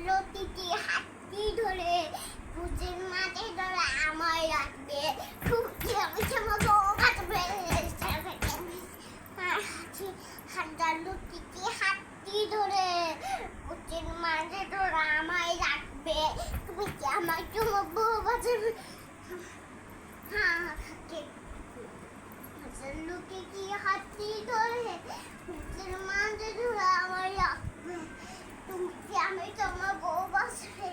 লতিকে হাতটি ধরে পুজোর মাঝে ধরে আমায় রাখবে আমি তোমাকে বাঁচবে হাজার লতিকে হাতটি ধরে পুজোর মাঝে ধরে আমায় রাখবে তুমি কি আমার তোমার বউ বাঁচবে লোকে কি হাতটি ধরে পুজোর মাঝে ধরে আমায় রাখবে তুমি কি আমি তোমার বউ বাঁচবে